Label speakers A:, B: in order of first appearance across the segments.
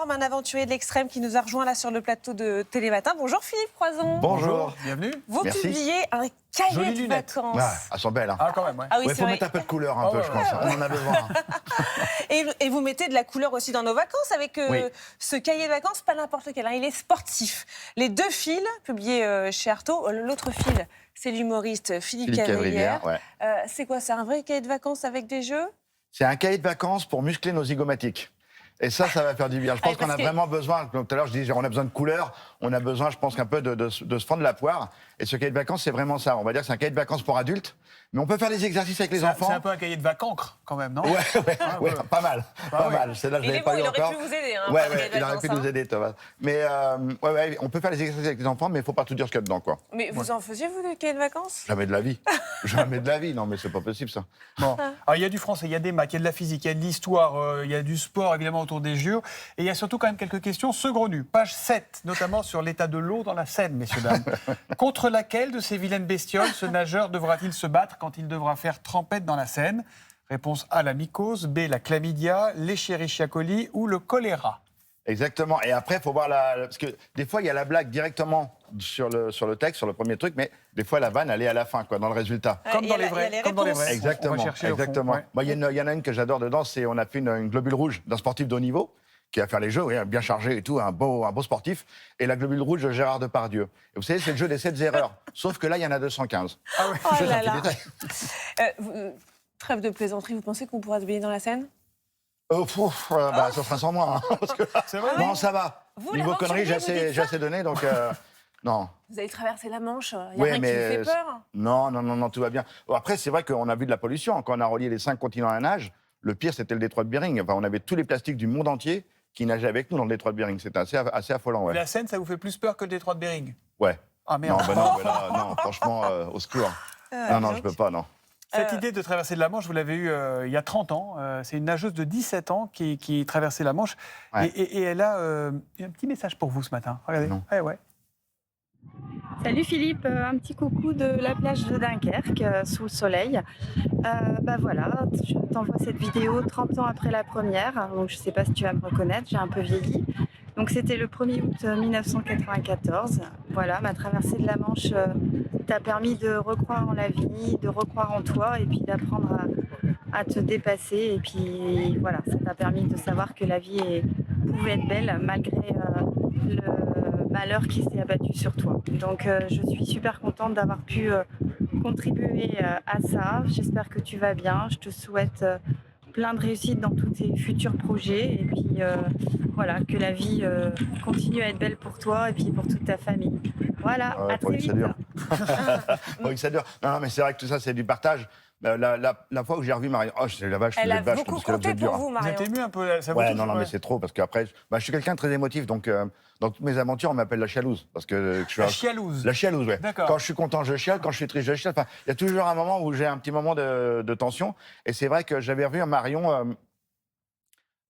A: forme, un aventurier de l'extrême qui nous a rejoint là sur le plateau de Télématin. Bonjour Philippe Croison.
B: Bonjour.
C: Bienvenue.
A: Vous
B: Merci.
A: publiez un cahier
C: Jolies
A: de
C: lunettes.
A: vacances.
B: Ouais, elles sont belles. Hein.
C: Ah, quand même, ouais.
A: Ah oui,
B: Ouais,
A: c'est
B: faut
A: vrai.
B: mettre un peu de couleur, un peu,
C: ouais,
B: je pense. On en a besoin.
A: Et vous mettez de la couleur aussi dans nos vacances avec
B: Oui.
A: ce cahier de vacances, pas n'importe lequel. Hein, il est sportif. Les deux fils, publiés chez Artaud. L'autre fil, c'est l'humoriste Philippe Cavrivière.
B: ouais.
A: C'est quoi, c'est un vrai cahier de vacances avec des jeux?
B: C'est un cahier de vacances pour muscler nos zygomatiques. Et ça va faire du bien. Je pense qu'on a vraiment besoin, comme tout à l'heure je disais, on a besoin de couleurs, on a besoin, je pense, qu'un peu de se fendre la poire. Et ce cahier de vacances, c'est vraiment ça. On va dire que c'est un cahier de vacances pour adultes, mais on peut faire des exercices avec les enfants.
C: C'est un peu un cahier de vacances, quand même, non?
B: Ouais, pas mal. Pas
C: ouais.
B: mal. Celle-là, je
A: Il
B: l'avais
A: est
B: pas
A: bon,
B: eu
A: il aurait
B: encore.
A: pu vous aider. Hein,
B: Ouais,
A: pour le cahier de
B: il aurait
A: vacances,
B: pu nous aider, Thomas. Mais on peut faire les exercices avec les enfants, mais il ne faut pas tout dire ce qu'il y a dedans, quoi.
A: Mais vous en faisiez, vous, des cahiers de vacances?
B: Jamais de la vie. Jamais de la vie. Non, mais c'est pas possible, ça.
C: Bon. Alors, il y a du français, il y a des maths, il y a de la physique, il y a de l'histoire, il y a du sport, évidemment, autour des jeux. Et il y a surtout quand même quelques questions saugrenues. Page 7, notamment sur l'état de l'eau dans la Seine, messieurs, dames. Contre laquelle de ces vilaines bestioles ce nageur devra-t-il se battre quand il devra faire trempette dans la Seine? Réponse A, la mycose, B, la chlamydia, l'Escherichia coli ou le choléra.
B: Exactement. Et après, il faut voir parce que des fois, il y a la blague directement sur le texte, sur le premier truc, mais des fois, la vanne, elle est à la fin, quoi, dans le résultat.
C: Comme
A: il y
C: dans
A: a
C: les
A: la- il y a
C: vrais.
A: les
C: Comme dans les
A: réponses.
C: vrais.
B: Exactement.
C: On va chercher au fond,
B: Exactement.
C: ouais.
B: Moi, il y en a une que j'adore dedans, c'est on a fait une globule rouge d'un sportif de haut niveau qui va faire les jeux, oui, bien chargé et tout, un beau sportif, et la globule rouge de Gérard Depardieu. Et vous savez, c'est le jeu des 7 erreurs. Sauf que là, il y en a 215.
C: Ah ouais.
A: Oh
B: Juste
A: là
B: un petit
A: là.
B: détail.
A: Trêve de plaisanterie, vous pensez qu'on pourra se baigner dans la Seine?
B: Ça sera sans moi. Hein, parce que
C: C'est vrai?
B: non, ça va.
A: Vous,
B: Niveau
A: l'aventurier,
B: conneries, j'ai
A: vous dites ça
B: assez donné, donc non.
A: Vous allez traverser la Manche, il n'y a
B: Ouais,
A: rien qui vous fait peur?
B: Non, tout va bien. Bon, après, c'est vrai qu'on a vu de la pollution. Quand on a relié les 5 continents à la nage, le pire, c'était le détroit de Bering. Enfin, on avait tous les plastiques du monde entier qui nageaient avec nous dans le détroit de Bering. C'était assez affolant, ouais.
C: La Seine, ça vous fait plus peur que le détroit de Bering?
B: Ouais.
C: Ah merde.
B: Non, franchement, au secours. Non, je peux pas, non.
C: Cette idée de traverser de la Manche, vous l'avez eue il y a 30 ans. C'est une nageuse de 17 ans qui traversait la Manche.
B: Ouais.
C: Et elle a un petit message pour vous ce matin. Regardez.
B: Non.
C: Ouais.
D: Salut Philippe, un petit coucou de la plage de Dunkerque, sous le soleil. Voilà, je t'envoie cette vidéo 30 ans après la première, donc je ne sais pas si tu vas me reconnaître, j'ai un peu vieilli. Donc c'était le 1er août 1994. Voilà, ma traversée de la Manche t'a permis de recroire en la vie, de recroire en toi et puis d'apprendre à te dépasser. Et puis voilà, ça t'a permis de savoir que la vie pouvait être belle malgré le malheur qui s'est abattu sur toi. Donc je suis super contente d'avoir pu contribuer à ça. J'espère que tu vas bien. Je te souhaite plein de réussite dans tous tes futurs projets. Et puis voilà, que la vie continue à être belle pour toi et puis pour toute ta famille. Voilà, à
B: Pour
D: très
B: que ça
D: vite.
B: dure. Pour que ça dure. Non, mais c'est vrai que tout ça, c'est du partage. La fois où j'ai revu Marion, c'est la vache,
A: Elle
B: les
A: a
B: vaches,
A: beaucoup
B: parce que là, vous
A: compté
B: êtes dur,
A: pour
B: hein.
A: vous,
C: Vous
A: Marion.
C: êtes ému un peu, ça vous
B: Ouais,
C: touche,
B: non, mais c'est trop, parce qu'après, je suis quelqu'un de très émotif, donc dans toutes mes aventures, on m'appelle la chialouse, parce que je suis
C: La chialouse.
B: La chialouse, ouais.
C: D'accord.
B: Quand je suis content, je chiale, quand je suis triste, je chiale. Enfin, il y a toujours un moment où j'ai un petit moment de tension, et c'est vrai que j'avais revu Marion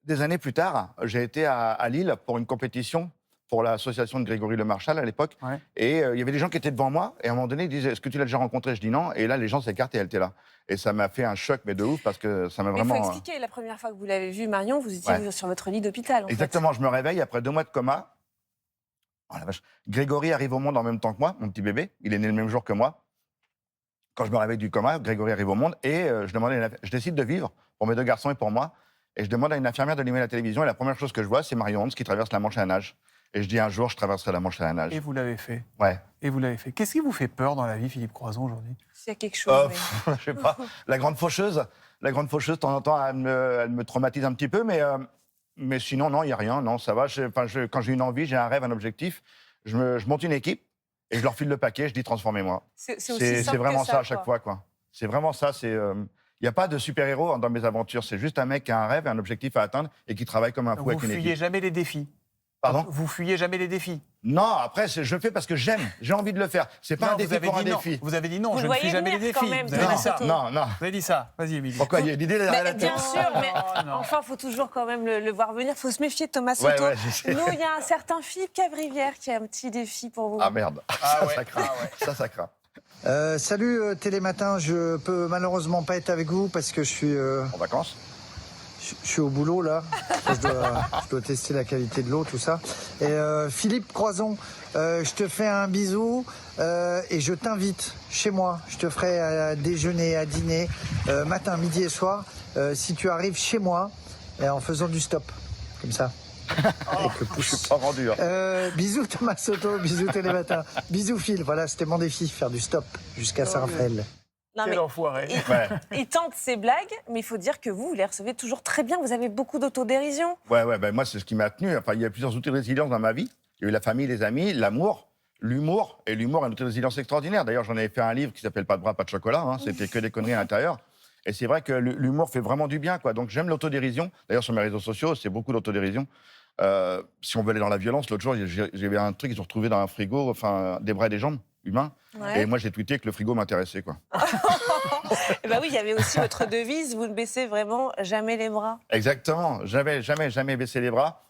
B: des années plus tard. J'ai été à Lille pour une compétition pour l'association de Grégory Le Marchal à l'époque,
C: Ouais.
B: et il y avait des gens qui étaient devant moi, et à un moment donné, ils disaient, est-ce que tu l'as déjà rencontré? Je dis non, et là, les gens s'écartent et elle était là. Et ça m'a fait un choc, mais de ouf, parce que ça m'a
A: Mais il faut
B: vraiment...
A: expliquer, la première fois que vous l'avez vue, Marion, vous étiez
B: Ouais.
A: sur votre lit d'hôpital. En fait.
B: Exactement, je me réveille après 2 mois de coma. Oh la vache. Grégory arrive au monde en même temps que moi, mon petit bébé. Il est né le même jour que moi. Quand je me réveille du coma, Grégory arrive au monde et je décide de vivre pour mes 2 garçons et pour moi. Et je demande à une infirmière d'allumer la télévision. Et la première chose que je vois, c'est Marion Hans qui traverse la Manche à la nage. Et je dis un jour, je traverserai la Manche à la nage.
C: Et vous l'avez fait.
B: Ouais.
C: Et vous l'avez fait. Qu'est-ce qui vous fait peur dans la vie, Philippe Croison, aujourd'hui?
A: S'il y a quelque chose. oui.
B: Je sais pas. La grande faucheuse, de temps en temps, elle me traumatise un petit peu, mais sinon, non, il n'y a rien. Non, ça va. Quand j'ai une envie, j'ai un rêve, un objectif, je monte une équipe et je leur file le paquet, je dis transformez-moi.
A: C'est
B: C'est vraiment ça à chaque fois, quoi. C'est vraiment ça. Il n'y a pas de super-héros dans mes aventures. C'est juste un mec qui a un rêve, un objectif à atteindre et qui travaille comme un fou
C: Vous
B: avec une
C: fuyez
B: équipe.
C: jamais les défis.
B: Pardon?
C: Vous fuyez jamais les défis.
B: Non, après, je le fais parce que j'aime. J'ai envie de le faire. C'est pas
C: Non,
B: un défi pour un
C: non.
B: défi.
C: Vous avez dit non,
A: Vous
C: je
A: le
C: ne fuis
A: voyez
C: jamais les
A: venir
C: défis.
A: quand même,
C: Vous avez dit ça.
B: Non.
C: Vous avez dit ça. Vas-y, Émilie.
B: Pourquoi? Il y a une idée derrière la tête.
A: Bien sûr, mais
C: Oh, non.
A: enfin, il faut toujours quand même le voir venir. Il faut se méfier de Thomas
B: Ouais,
A: Soto.
B: ouais, je sais.
A: Nous, il y a un certain Philippe Cavrivière qui a un petit défi pour vous.
B: Ah merde.
C: Ah ouais,
B: Ça craint.
C: ah ouais.
B: Ça craint.
E: Salut Télématin, je peux malheureusement pas être avec vous parce que je
B: En vacances?
E: je suis au boulot là. Je dois tester la qualité de l'eau, tout ça. Et Philippe Croison, je te fais un bisou et je t'invite chez moi. Je te ferai à déjeuner, à dîner, matin, midi et soir. Si tu arrives chez moi en faisant du stop, comme ça. Avec le pouce.
B: Je suis pas rendu.
E: Bisous Thomas Soto, bisous Télématin, bisous Phil. Voilà, c'était mon défi, faire du stop jusqu'à Saint-Raphaël.
A: Non,
C: Quel enfoiré.
A: Il tente ses blagues, mais il faut dire que vous les recevez toujours très bien. Vous avez beaucoup d'autodérision.
B: Ouais, ben moi, c'est ce qui m'a tenu. Enfin, il y a plusieurs outils de résilience dans ma vie. Il y a eu la famille, les amis, l'amour, l'humour. Et l'humour est un outil de résilience extraordinaire. D'ailleurs, j'en avais fait un livre qui s'appelle Pas de bras, pas de chocolat. Hein. C'était que des conneries à l'intérieur. Et c'est vrai que l'humour fait vraiment du bien, quoi. Donc, j'aime l'autodérision. D'ailleurs, sur mes réseaux sociaux, c'est beaucoup d'autodérision. Si on veut aller dans la violence, l'autre jour, j'ai vu un truc qu'ils ont retrouvé dans un frigo, enfin, des bras et des jambes humains.
A: Ouais.
B: Et moi, j'ai tweeté que le frigo m'intéressait, quoi.
A: Et bah oui, il y avait aussi votre devise, vous ne baissez vraiment jamais les bras.
B: Exactement. Jamais baissé les bras.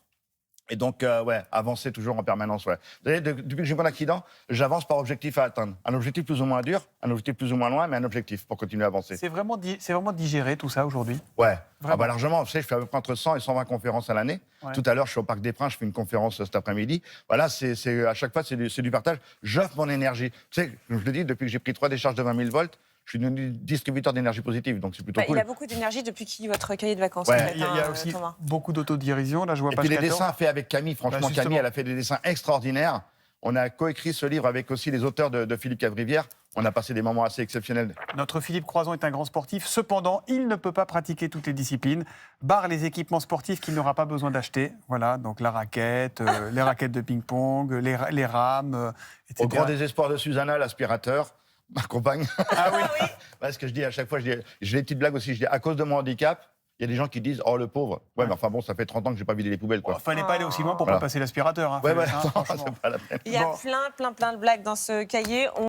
B: Et donc, avancer toujours en permanence. Ouais. Vous savez, depuis que j'ai eu mon accident, j'avance par objectif à atteindre. Un objectif plus ou moins dur, un objectif plus ou moins loin, mais un objectif pour continuer à avancer.
C: C'est vraiment digéré tout ça aujourd'hui?
B: Ouais,
C: Vraiment.
B: Largement. Vous savez, je fais à peu près entre 100 et 120 conférences à l'année.
C: Ouais.
B: Tout à l'heure, je suis au Parc des Princes, je fais une conférence cet après-midi. Voilà, à chaque fois, c'est du partage. J'offre mon énergie. Tu sais, je le dis, depuis que j'ai pris 3 décharges de 20 000 volts, je suis devenu distributeur d'énergie positive, donc c'est plutôt cool.
A: Il a beaucoup d'énergie depuis qu'il lit votre cahier de vacances.
B: Ouais.
A: en fait,
C: Il y a
A: hein,
C: aussi
A: Thomas.
C: beaucoup d'autodérision. Là, je vois
B: Et
C: page
B: puis les
C: 14.
B: dessins faits avec Camille, franchement,
C: Bah, justement.
B: Camille, elle a fait des dessins extraordinaires. On a coécrit ce livre avec aussi les auteurs de Philippe Cavrivière. On a passé des moments assez exceptionnels.
C: Notre Philippe Croison est un grand sportif. Cependant, il ne peut pas pratiquer toutes les disciplines. Barre les équipements sportifs qu'il n'aura pas besoin d'acheter. Voilà, donc la raquette, les raquettes de ping-pong, les rames, etc.
B: Au grand désespoir de Susanna, l'aspirateur, ma compagne.
C: Ah oui.
B: Parce que je dis à chaque fois, j'ai des petites blagues aussi. Je dis, à cause de mon handicap, il y a des gens qui disent, oh le pauvre. Ouais, mais enfin bon, ça fait 30 ans que j'ai pas vidé les poubelles, quoi.
C: Fallait pas aller aussi loin pour
B: Voilà.
C: pas passer l'aspirateur. Hein,
B: Ouais,
C: fallait,
B: non,
C: franchement.
B: c'est pas la peine.
A: Il y a
C: Bon.
A: plein de blagues dans ce cahier.